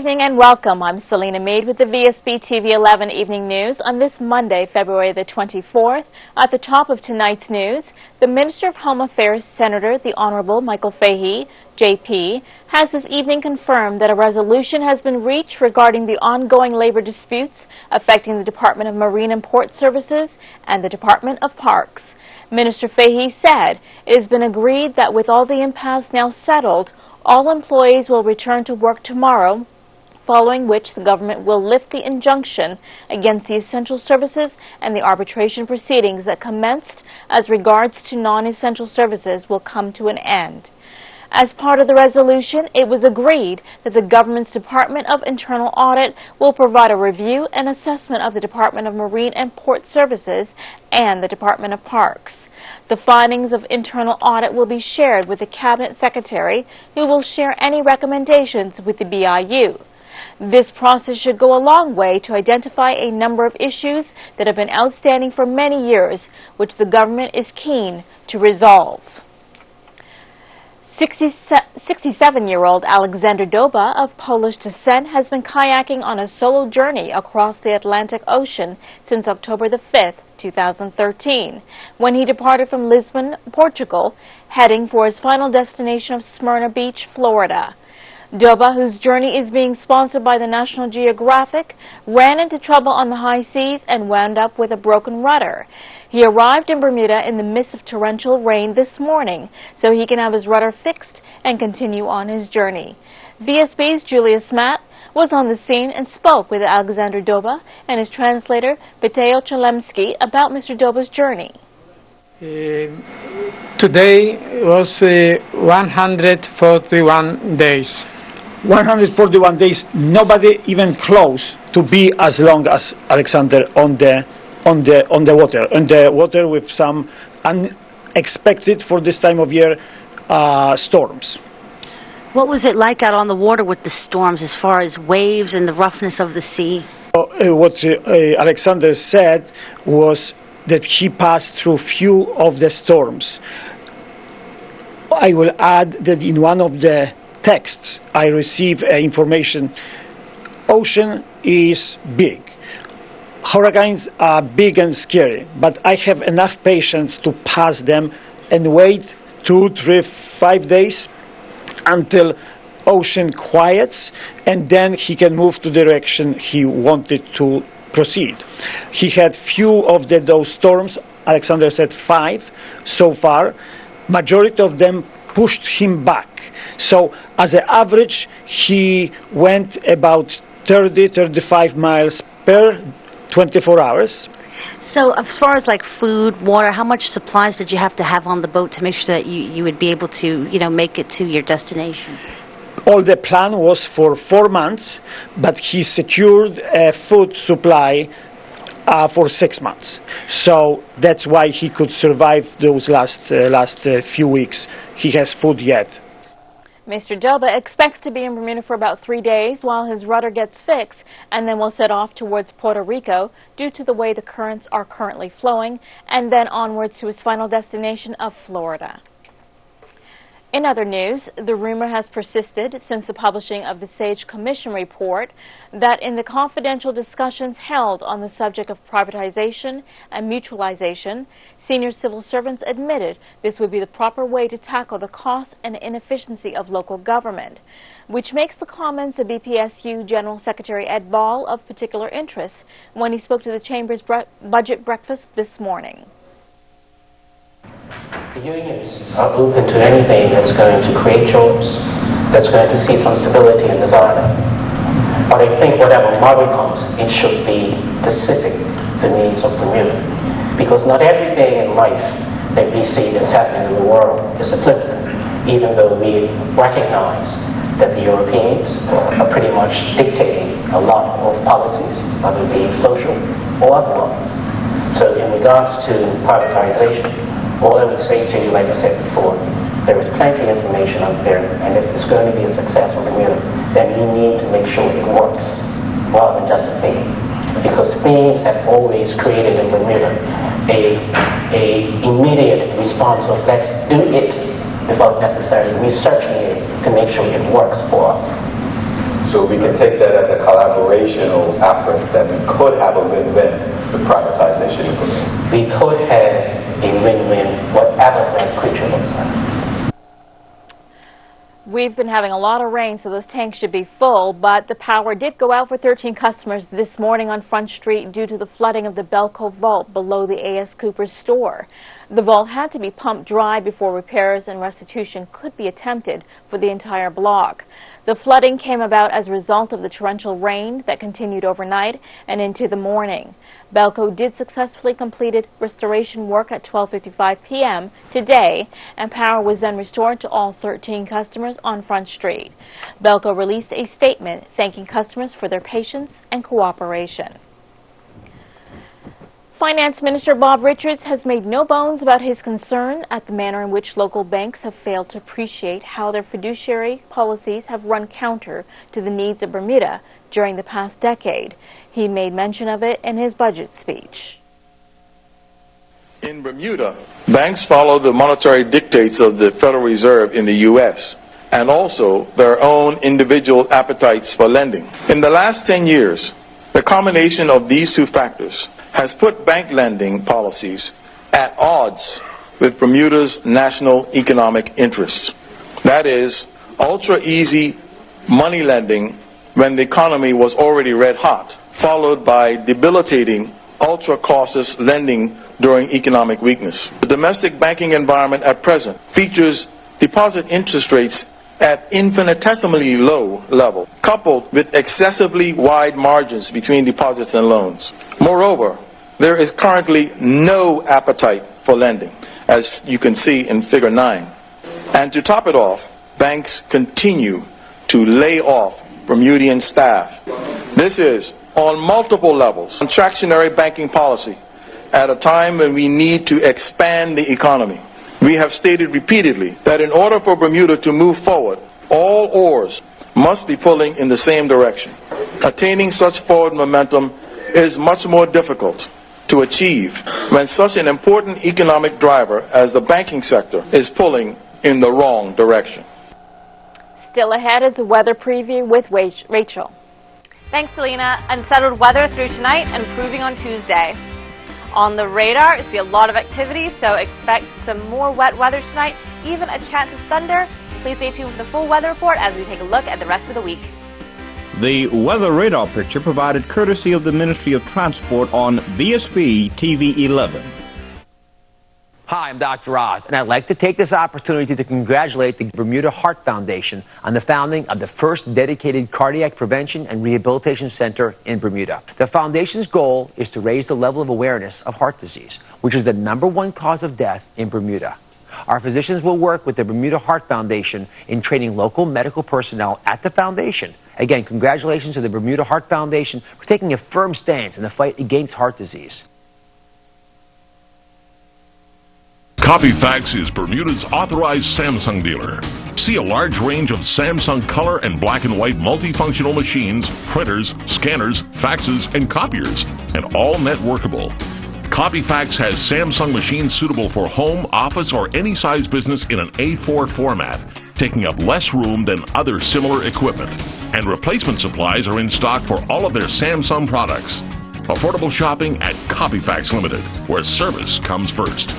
evening and welcome. I'm Selena Mead with the Vsb Tv 11 Evening News on this Monday, February the 24th. At the top of tonight's news, the Minister of Home Affairs, Senator the Honorable Michael Fahey, JP, has this evening confirmed that a resolution has been reached regarding the ongoing labor disputes affecting the Department of Marine and Port Services and the Department of Parks. Minister Fahey said it has been agreed that with all the impasse now settled, all employees will return to work tomorrow, following which the government will lift the injunction against the essential services and the arbitration proceedings that commenced as regards to non-essential services will come to an end. As part of the resolution, it was agreed that the government's Department of Internal Audit will provide a review and assessment of the Department of Marine and Port Services and the Department of Parks. The findings of internal audit will be shared with the Cabinet Secretary, who will share any recommendations with the BIU. This process should go a long way to identify a number of issues that have been outstanding for many years, which the government is keen to resolve. 67-year-old Alexander Doba of Polish descent has been kayaking on a solo journey across the Atlantic Ocean since October the 5th, 2013, when he departed from Lisbon, Portugal, heading for his final destination of Smyrna Beach, Florida. Doba, whose journey is being sponsored by the National Geographic, ran into trouble on the high seas and wound up with a broken rudder. He arrived in Bermuda in the midst of torrential rain this morning, so he can have his rudder fixed and continue on his journey. VSB's Julia Smat was on the scene and spoke with Alexander Doba and his translator, Peteo Chalemsky, about Mr. Doba's journey. Today was 141 days. 141 days, nobody even close to be as long as Alexander on the water with some unexpected for this time of year storms. What was it like out on the water with the storms as far as waves and the roughness of the sea? What Alexander said was that he passed through few of the storms. I will add that in one of the texts I received information, ocean is big. Hurricanes are big and scary, but I have enough patience to pass them and wait 2, 3, 5 days until ocean quiets, and then he can move to the direction he wanted to proceed. He had few of those storms. Alexander said 5 so far. Majority of them pushed him back. So as an average, he went about 30-35 miles per 24 hours. So as far as like food, water, how much supplies did you have to have on the boat to make sure that you would be able to, make it to your destination? All the plan was for 4 months, but he secured a food supply for 6 months. So that's why he could survive those last few weeks. He has food yet. Mr. Doba expects to be in Bermuda for about 3 days while his rudder gets fixed, and then will set off towards Puerto Rico due to the way the currents are currently flowing, and then onwards to his final destination of Florida. In other news, the rumor has persisted since the publishing of the Sage Commission report that in the confidential discussions held on the subject of privatization and mutualization, senior civil servants admitted this would be the proper way to tackle the cost and inefficiency of local government, which makes the comments of BPSU General Secretary Ed Ball of particular interest when he spoke to the Chamber's budget breakfast this morning. The unions are open to anything that's going to create jobs, that's going to see some stability in this island. But I think whatever model comes, it should be specific to the needs of Bermuda. Because not everything in life that we see that's happening in the world is applicable, even though we recognize that the Europeans are pretty much dictating a lot of policies, whether it be social or otherwise. So in regards to privatization, all I would say to you, like I said before, there is plenty of information out there, and if it's going to be a success for Bermuda, then we need to make sure it works rather than just a theme. Because themes have always created in Bermuda a immediate response of let's do it without necessarily researching it to make sure it works for us. So we can take that as a collaborational effort that we could have a win-win with privatization in Bermuda. We could have a win-win, whatever that creature looks like. We've been having a lot of rain, so those tanks should be full, but the power did go out for 13 customers this morning on Front Street due to the flooding of the Belco vault below the A.S. Cooper store. The vault had to be pumped dry before repairs and restitution could be attempted for the entire block. The flooding came about as a result of the torrential rain that continued overnight and into the morning. Belco did successfully complete restoration work at 12:55 p.m. today, and power was then restored to all 13 customers on Front Street. Belco released a statement thanking customers for their patience and cooperation. Finance Minister Bob Richards has made no bones about his concern at the manner in which local banks have failed to appreciate how their fiduciary policies have run counter to the needs of Bermuda during the past decade. He made mention of it in his budget speech. In Bermuda, banks follow the monetary dictates of the Federal Reserve in the U.S. and also their own individual appetites for lending. In the last 10 years, the combination of these two factors has put bank lending policies at odds with Bermuda's national economic interests. That is, ultra-easy money lending when the economy was already red hot, followed by debilitating ultra-cautious lending during economic weakness. The domestic banking environment at present features deposit interest rates at infinitesimally low level, coupled with excessively wide margins between deposits and loans. Moreover, there is currently no appetite for lending, as you can see in Figure 9. And to top it off, banks continue to lay off Bermudian staff. This is, on multiple levels, contractionary banking policy at a time when we need to expand the economy. We have stated repeatedly that in order for Bermuda to move forward, all oars must be pulling in the same direction. Attaining such forward momentum is much more difficult to achieve when such an important economic driver as the banking sector is pulling in the wrong direction. Still ahead is a weather preview with Rachel. Thanks, Selena. Unsettled weather through tonight and improving on Tuesday. On the radar, you see a lot of activity, so expect some more wet weather tonight, even a chance of thunder. Please stay tuned for the full weather report as we take a look at the rest of the week. The weather radar picture provided courtesy of the Ministry of Transport on Vsb Tv 11. Hi, I'm Dr. Oz, and I'd like to take this opportunity to congratulate the Bermuda Heart Foundation on the founding of the first dedicated cardiac prevention and rehabilitation center in Bermuda. The foundation's goal is to raise the level of awareness of heart disease, which is the #1 cause of death in Bermuda. Our physicians will work with the Bermuda Heart Foundation in training local medical personnel at the foundation. Again, congratulations to the Bermuda Heart Foundation for taking a firm stance in the fight against heart disease. Copyfax is Bermuda's authorized Samsung dealer. See a large range of Samsung color and black and white multifunctional machines, printers, scanners, faxes, and copiers, and all networkable. Copyfax has Samsung machines suitable for home, office, or any size business in an A4 format, taking up less room than other similar equipment. And replacement supplies are in stock for all of their Samsung products. Affordable shopping at Copyfax Limited, where service comes first.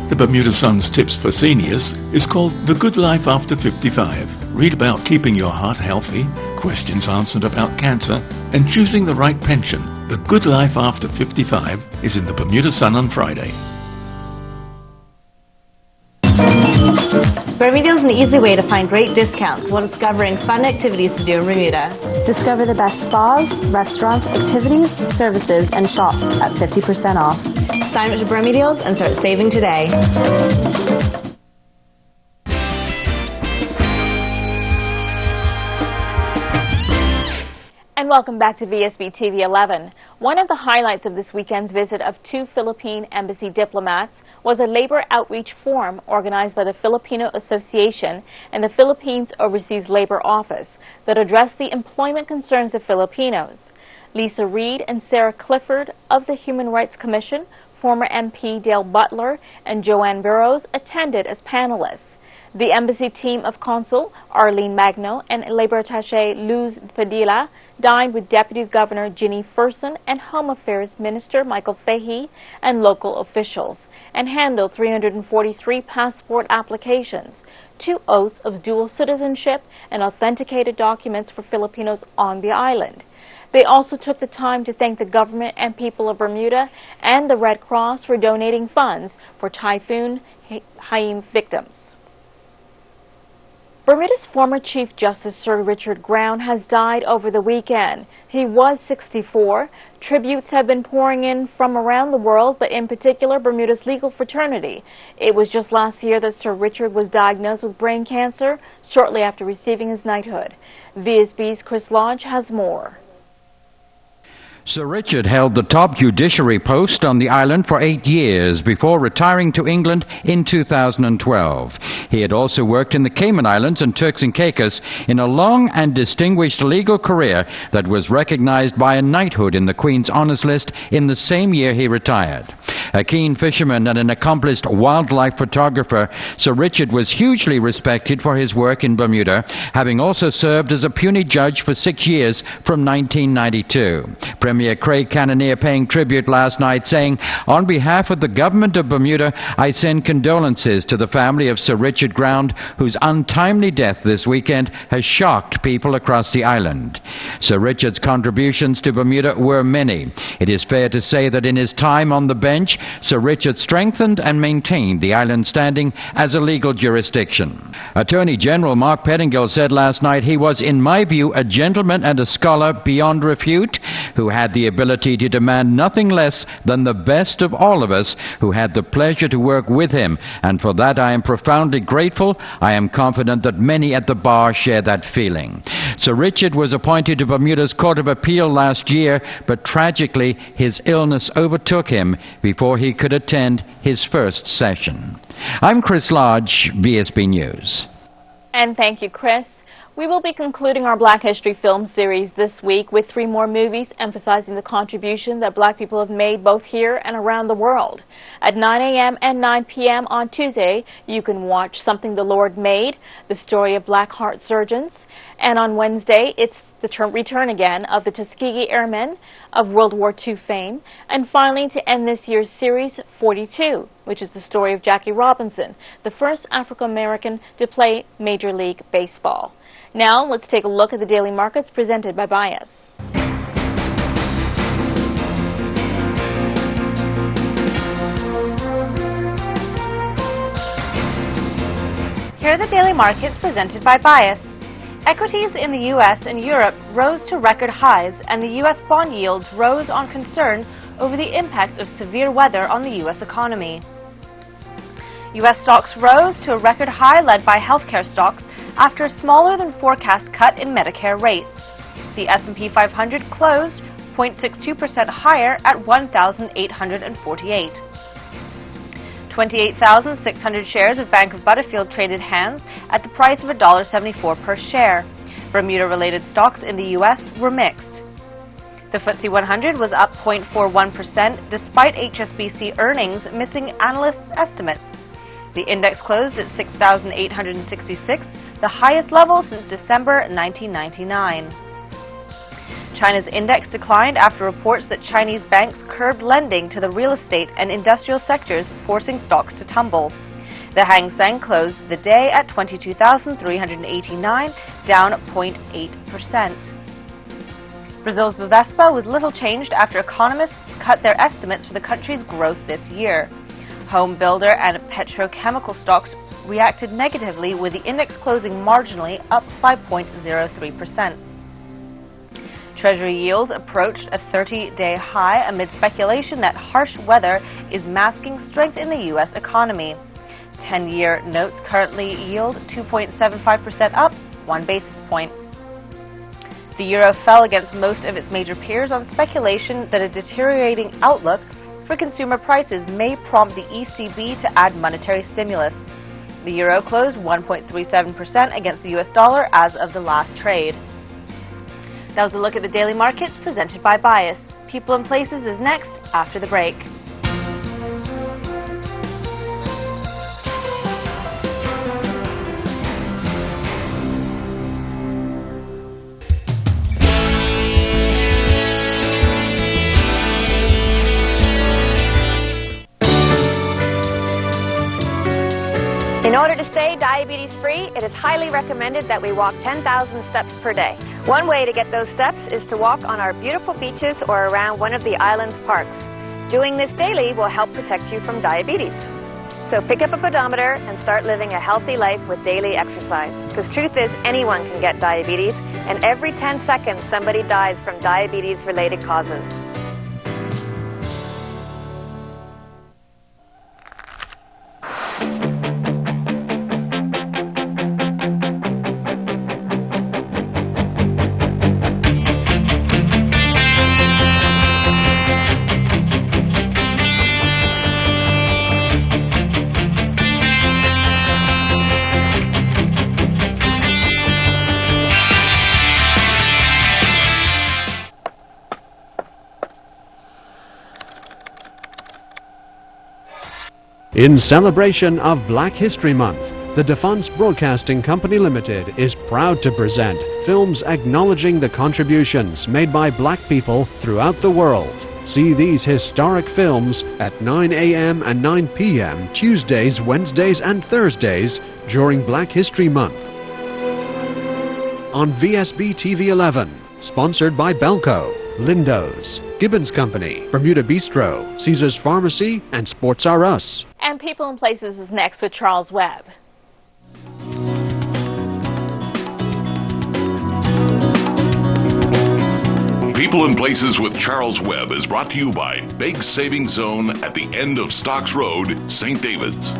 The Bermuda Sun's Tips for Seniors is called The Good Life After 55. Read about keeping your heart healthy, questions answered about cancer, and choosing the right pension. The Good Life After 55 is in the Bermuda Sun on Friday. Bermuda is an easy way to find great discounts while discovering fun activities to do in Bermuda. Discover the best spas, restaurants, activities, services, and shops at 50% off. Sign up to Bermudeals and start saving today. And welcome back to Vsb TV 11. One of the highlights of this weekend's visit of 2 Philippine embassy diplomats was a labor outreach forum organized by the Filipino Association and the Philippines Overseas Labor Office that addressed the employment concerns of Filipinos. Lisa Reed and Sarah Clifford of the Human Rights Commission, former MP Dale Butler, and Joanne Burrows attended as panelists. The embassy team of Consul Arlene Magno and Labor Attaché Luz Padilla dined with Deputy Governor Ginny Ferson and Home Affairs Minister Michael Fahey and local officials, and handled 343 passport applications, 2 oaths of dual citizenship, and authenticated documents for Filipinos on the island. They also took the time to thank the government and people of Bermuda and the Red Cross for donating funds for Typhoon Haiyan victims. Bermuda's former Chief Justice Sir Richard Ground has died over the weekend. He was 64. Tributes have been pouring in from around the world, but in particular Bermuda's legal fraternity. It was just last year that Sir Richard was diagnosed with brain cancer shortly after receiving his knighthood. VSB's Chris Lodge has more. Sir Richard held the top judiciary post on the island for 8 years before retiring to England in 2012. He had also worked in the Cayman Islands and Turks and Caicos in a long and distinguished legal career that was recognized by a knighthood in the Queen's Honours List in the same year he retired. A keen fisherman and an accomplished wildlife photographer, Sir Richard was hugely respected for his work in Bermuda, having also served as a puisne judge for 6 years from 1992. Premier Craig Cannoneer paying tribute last night, saying, "On behalf of the government of Bermuda, I send condolences to the family of Sir Richard Ground, whose untimely death this weekend has shocked people across the island." Sir Richard's contributions to Bermuda were many. It is fair to say that in his time on the bench, Sir Richard strengthened and maintained the island's standing as a legal jurisdiction. Attorney General Mark Pettingill said last night he was, in my view, a gentleman and a scholar beyond refute, who had the ability to demand nothing less than the best of all of us who had the pleasure to work with him, and for that I am profoundly grateful. I am confident that many at the bar share that feeling. Sir Richard was appointed to Bermuda's Court of Appeal last year, but tragically his illness overtook him before he could attend his first session. I'm Chris Lodge, VSB News. And thank you, Chris. We will be concluding our Black History film series this week with 3 more movies emphasizing the contribution that Black people have made both here and around the world. At 9 a.m. and 9 p.m. on Tuesday, you can watch Something the Lord Made, the story of Black heart surgeons. And on Wednesday, it's the return again of the Tuskegee Airmen of World War II fame. And finally, to end this year's series, 42, which is the story of Jackie Robinson, the first African-American to play Major League Baseball. Now, let's take a look at the daily markets presented by Bias. Here are the daily markets presented by Bias. Equities in the U.S. and Europe rose to record highs, and the U.S. bond yields rose on concern over the impact of severe weather on the U.S. economy. U.S. stocks rose to a record high led by healthcare stocks after a smaller than forecast cut in Medicare rates. The S&P 500 closed 0.62% higher at 1,848. 28,600 shares of Bank of Butterfield traded hands at the price of $1.74 per share. Bermuda-related stocks in the U.S. were mixed. The FTSE 100 was up 0.41% despite HSBC earnings missing analysts' estimates. The index closed at 6,866, the highest level since December 1999. China's index declined after reports that Chinese banks curbed lending to the real estate and industrial sectors, forcing stocks to tumble. The Hang Seng closed the day at 22,389, down 0.8%. Brazil's Vsb was little changed after economists cut their estimates for the country's growth this year. Home builder and petrochemical stocks reacted negatively, with the index closing marginally up 5.03%. Treasury yields approached a 30-day high amid speculation that harsh weather is masking strength in the U.S. economy. 10-year notes currently yield 2.75%, up 1 basis point. The euro fell against most of its major peers on speculation that a deteriorating outlook for consumer prices may prompt the ECB to add monetary stimulus. The euro closed 1.37% against the U.S. dollar as of the last trade. That was a look at the daily markets presented by Bias. People and Places is next after the break. In order to stay diabetes-free, it is highly recommended that we walk 10,000 steps per day. One way to get those steps is to walk on our beautiful beaches or around one of the island's parks. Doing this daily will help protect you from diabetes. So pick up a pedometer and start living a healthy life with daily exercise. Because truth is, anyone can get diabetes, and every 10 seconds somebody dies from diabetes-related causes. In celebration of Black History Month, the Defence Broadcasting Company Limited is proud to present films acknowledging the contributions made by black people throughout the world. See these historic films at 9 a.m. and 9 p.m. Tuesdays, Wednesdays and Thursdays during Black History Month. On Vsb Tv 11, sponsored by Belco, Lindo's, Gibbons Company, Bermuda Bistro, Caesar's Pharmacy, and Sports R Us. And People and Places is next with Charles Webb. People and Places with Charles Webb is brought to you by Big Savings Zone at the end of Stocks Road, St. David's.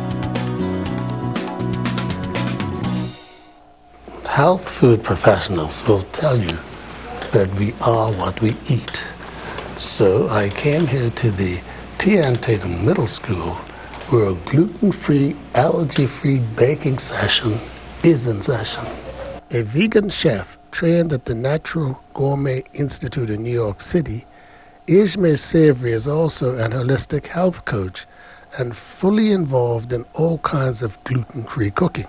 Health food professionals will tell you that we are what we eat. So I came here to the T.N. Tatum Middle School, where a gluten-free, allergy-free baking session is in session. A vegan chef trained at the Natural Gourmet Institute in New York City, Ishmael Savory is also an holistic health coach and fully involved in all kinds of gluten-free cooking.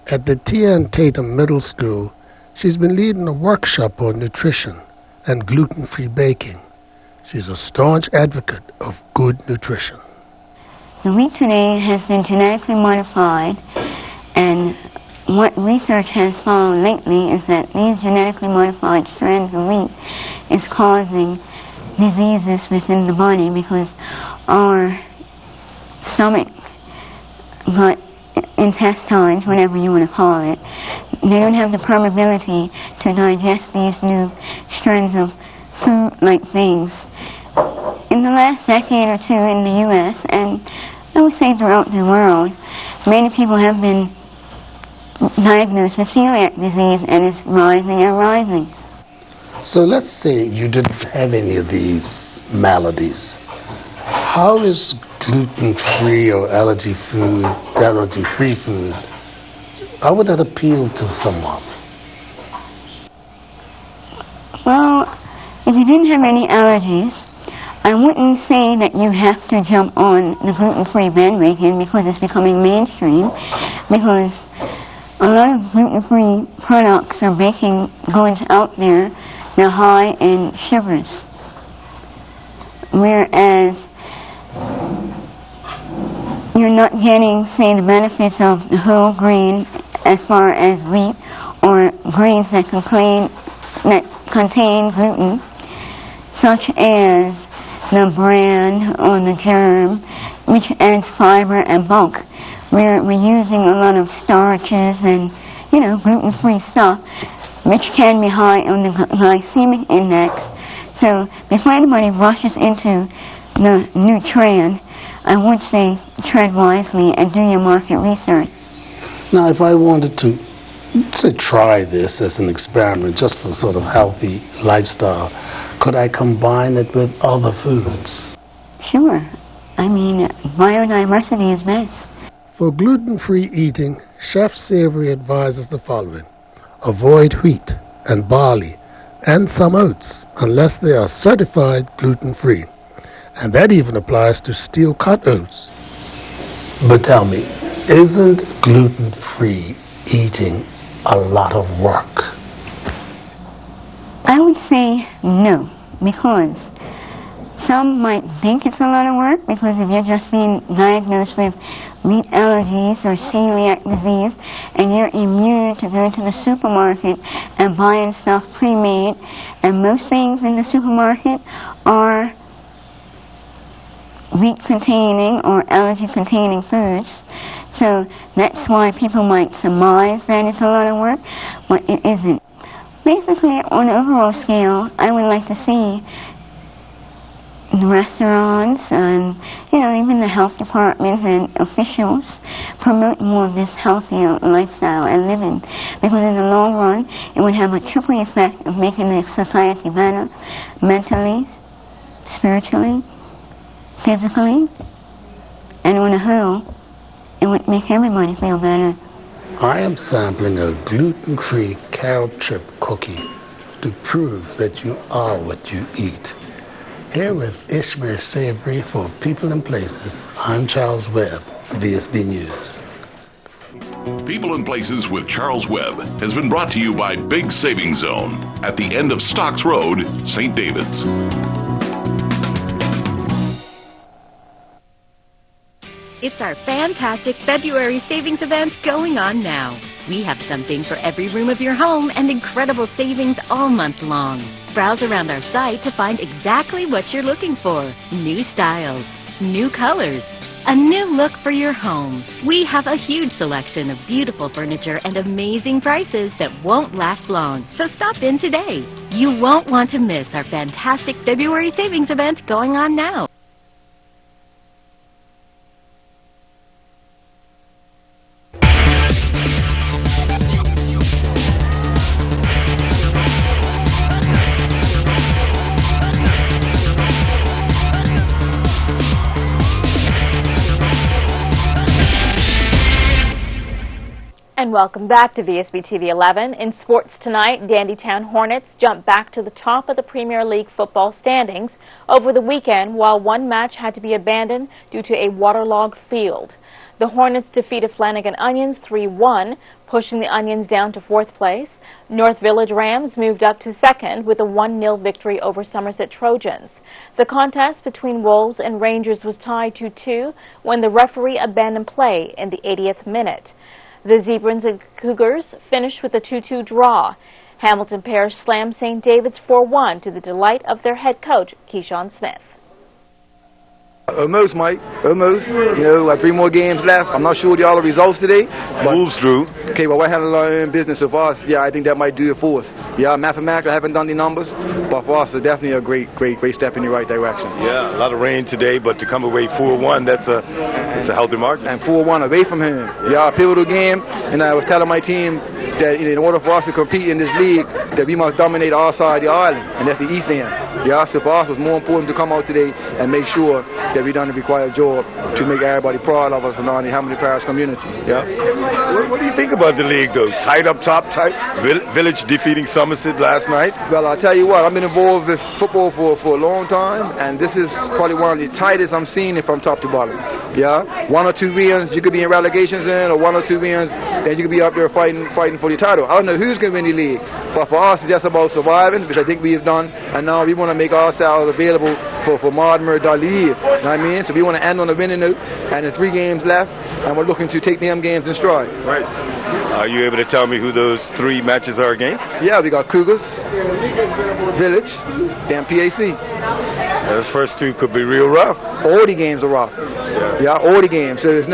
At the T.N. Tatum Middle School, she's been leading a workshop on nutrition and gluten-free baking. She's a staunch advocate of good nutrition. The wheat today has been genetically modified, and what research has found lately is that these genetically modified strands of wheat is causing diseases within the body because our stomach, gut, intestines, whatever you want to call it, they don't have the permeability to digest these new strands of food-like things. In the last decade or two in the U.S., and I would say throughout the world, many people have been diagnosed with celiac disease, and it's rising and rising. So let's say you didn't have any of these maladies. How is gluten-free or allergy-free food, how would that appeal to someone? Well, if you didn't have any allergies, I wouldn't say that you have to jump on the gluten-free bandwagon because it's becoming mainstream, because a lot of gluten-free products or baking goods out there, they're high in sugars. Whereas you're not getting, say, the benefits of the whole grain as far as wheat or grains that contain gluten, such as the bran or the germ, which adds fiber and bulk. We're using a lot of starches and, gluten-free stuff, which can be high on the glycemic index. So before anybody rushes into the new trend, I would say tread wisely and do your market research. Now, if I wanted to, say, try this as an experiment, just for sort of healthy lifestyle, could I combine it with other foods? Sure. I mean, biodiversity is best. For gluten-free eating, Chef Savory advises the following. Avoid wheat and barley and some oats unless they are certified gluten-free. And that even applies to steel-cut oats. But tell me, isn't gluten-free eating a lot of work? I would say no, because Some might think it's a lot of work because if you're just being diagnosed with wheat allergies or celiac disease and you're immune to going to the supermarket and buying stuff pre-made, and most things in the supermarket are wheat-containing or allergy-containing foods. So that's why people might surmise that it's a lot of work, but it isn't. Basically, on an overall scale, I would like to see the restaurants and, even the health departments and officials promote more of this healthier lifestyle and living, because in the long run, it would have a triple effect of making the society better, mentally, spiritually, physically, and on the whole, it would make everybody feel better. I am sampling a gluten-free carrot chip cookie to prove that you are what you eat. Here with Ishmael Savory for People and Places, I'm Charles Webb, Vsb News. People and Places with Charles Webb has been brought to you by Big Savings Zone at the end of Stocks Road, St. David's. It's our fantastic February savings event going on now. We have something for every room of your home and incredible savings all month long. Browse around our site to find exactly what you're looking for. New styles, new colors, a new look for your home. We have a huge selection of beautiful furniture and amazing prices that won't last long. So stop in today. You won't want to miss our fantastic February savings event going on now. And welcome back to Vsb TV 11. In sports tonight, Dandytown Hornets jumped back to the top of the Premier League football standings over the weekend, while one match had to be abandoned due to a waterlogged field. The Hornets defeated Flanagan Onions 3-1, pushing the Onions down to 4th place. North Village Rams moved up to 2nd with a 1-0 victory over Somerset Trojans. The contest between Wolves and Rangers was tied 2-2 when the referee abandoned play in the 80th minute. The Zebrans and Cougars finished with a 2-2 draw. Hamilton Parish slammed St. David's 4-1 to the delight of their head coach, Keyshawn Smith. Almost, Mike. Almost. Like 3 more games left. I'm not sure all the results today. Wolves drew. Okay, well, I handle our own business so far. Yeah, I think that might do it for us. Yeah, mathematically, I haven't done the numbers, but for us, it's definitely a great step in the right direction. Yeah, a lot of rain today, but to come away 4-1, it's a healthy margin. And 4-1 away from him. Yeah, a pivotal game, and I was telling my team that in order for us to compete in this league, that we must dominate our side of the island, and that's the East End. Yeah, so for us, it was more important to come out today and make sure that we done the required job to make everybody proud of us in the Hamilton Parish community. Yeah. What do you think about the league, though? Tight up top, tight. Village defeating Somerset last night. Well, I'll tell you what, I've been involved with football for a long time, and this is probably one of the tightest I'm seeing it from top to bottom. Yeah, 1 or 2 wins, you could be in relegations in, or 1 or 2 wins, then you could be up there fighting for the title. I don't know who's going to win the league, but for us, it's just about surviving, which I think we have done, and now we want to make ourselves available for Mortimer Dali. You know what I mean? So we want to end on a winning note, and there's 3 games left, and we're looking to take them games in stride. Right. Are you able to tell me who those 3 matches are against? Yeah, we got Cougars, Village, and PAC. Those first 2 could be real rough. All the games are rough. Yeah, all the games. So there's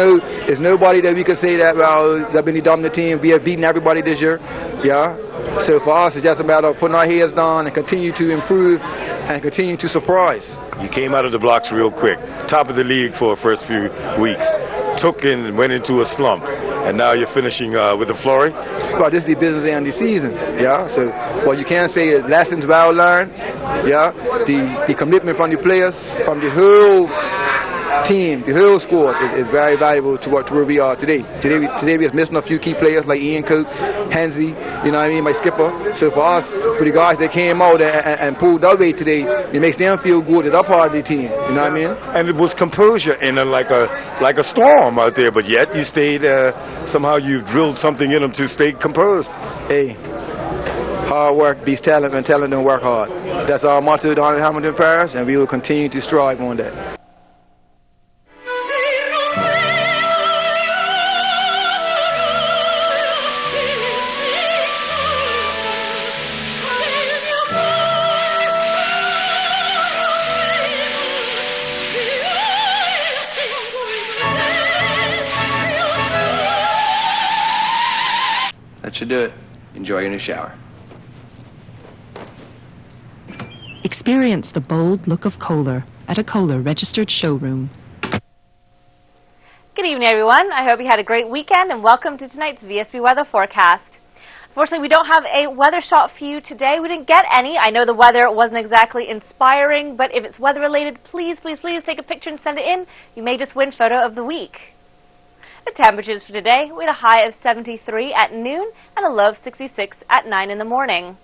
nobody that we could say that, well, they've been the dominant team. We have beaten everybody this year. Yeah. So for us, it's just a matter of putting our heads down and continue to improve and continue to surprise. You came out of the blocks real quick. Top of the league for the first few weeks. Went into a slump, and now you're finishing with a flurry. Well, this is the business end of the season. Yeah. So what you can say is lessons well learned. Yeah. The commitment from the players, from the whole team, the whole squad is very valuable to where we are today. Today we are missing a few key players like Ian Cook, Hensy, you know what I mean, my skipper. So for us, for the guys that came out and pulled their weight today, it makes them feel good that they're part of the team. You know what I mean? And it was composure in like a storm out there, but yet you stayed. Somehow you drilled something in them to stay composed. Hey. hard work beats talent, and talent don't work hard. That's our motto down in Hamilton Parish, and we will continue to strive on that. That should do it. Enjoy your new shower. Experience the bold look of Kohler at a Kohler registered showroom. Good evening, everyone. I hope you had a great weekend, and welcome to tonight's VSB weather forecast. Unfortunately, we don't have a weather shot for you today. We didn't get any. I know the weather wasn't exactly inspiring, but if it's weather related, please, please, please take a picture and send it in. You may just win photo of the week. The temperatures for today, we had a high of 73 at noon and a low of 66 at 9 in the morning.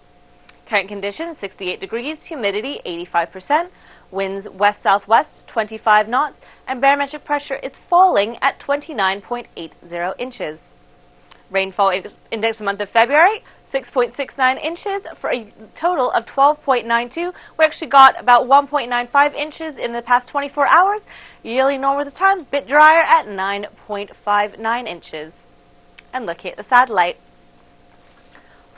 Current conditions, 68 degrees, humidity 85%, winds west-southwest 25 knots, and barometric pressure is falling at 29.80 inches. Rainfall index for the month of February, 6.69 inches for a total of 12.92. We actually got about 1.95 inches in the past 24 hours. Yearly normal this time, a bit drier at 9.59 inches. And looking at the satellite.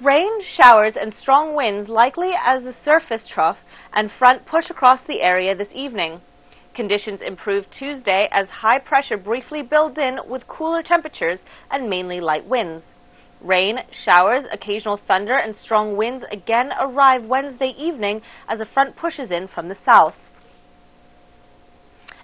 Rain, showers, and strong winds likely as the surface trough and front push across the area this evening. Conditions improve Tuesday as high pressure briefly builds in with cooler temperatures and mainly light winds. Rain, showers, occasional thunder, and strong winds again arrive Wednesday evening as a front pushes in from the south.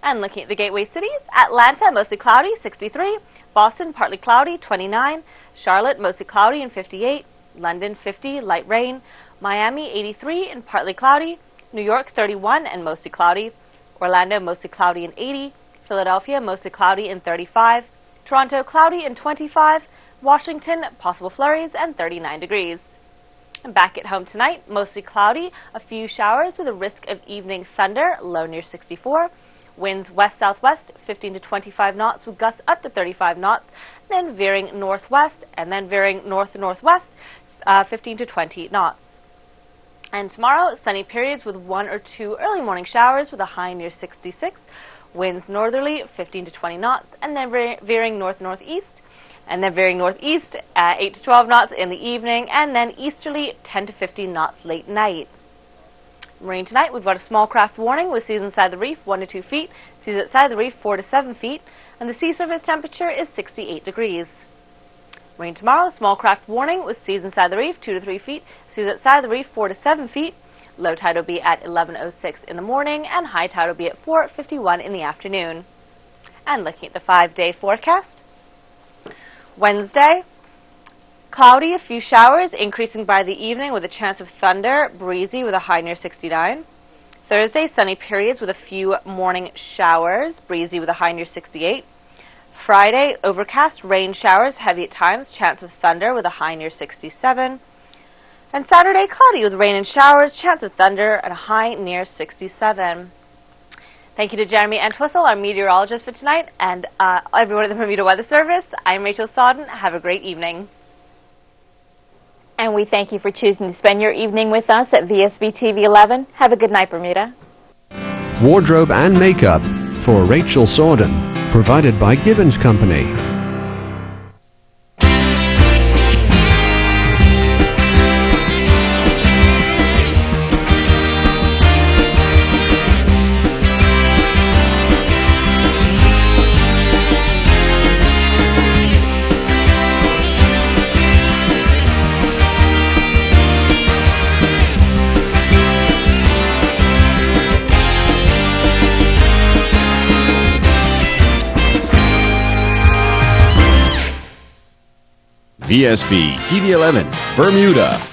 And looking at the gateway cities, Atlanta, mostly cloudy, 63. Boston, partly cloudy, 29. Charlotte, mostly cloudy and 58. London, 50, light rain. Miami, 83 and partly cloudy. New York, 31 and mostly cloudy. Orlando, mostly cloudy and 80. Philadelphia, mostly cloudy and 35. Toronto, cloudy and 25. Washington, possible flurries and 39 degrees. And back at home tonight, mostly cloudy, a few showers with a risk of evening thunder, low near 64. Winds west-southwest, 15 to 25 knots with gusts up to 35 knots, then veering northwest and then veering north-northwest, 15 to 20 knots. And tomorrow, sunny periods with 1 or 2 early morning showers with a high near 66. Winds northerly, 15 to 20 knots, and then veering north-northeast, and then veering northeast, 8 to 12 knots in the evening, and then easterly, 10 to 15 knots late night. Rain tonight, we've got a small craft warning with seas inside the reef 1 to 2 feet, seas outside the reef 4 to 7 feet, and the sea surface temperature is 68 degrees. Rain tomorrow, small craft warning with seas inside the reef 2 to 3 feet, seas outside the reef 4 to 7 feet. Low tide will be at 11:06 in the morning, and high tide will be at 4:51 in the afternoon. And looking at the 5-day forecast, Wednesday, cloudy, a few showers, increasing by the evening with a chance of thunder, breezy with a high near 69. Thursday, sunny periods with a few morning showers, breezy with a high near 68. Friday, overcast, rain showers, heavy at times, chance of thunder with a high near 67. And Saturday, cloudy with rain and showers, chance of thunder, and a high near 67. Thank you to Jeremy Entwistle, our meteorologist for tonight, and everyone at the Bermuda Weather Service. I'm Rachel Sodden. Have a great evening. And we thank you for choosing to spend your evening with us at VSB TV 11. Have a good night, Bermuda. Wardrobe and makeup for Rachel Sodden, provided by Gibbons Company. VSB TV 11, Bermuda.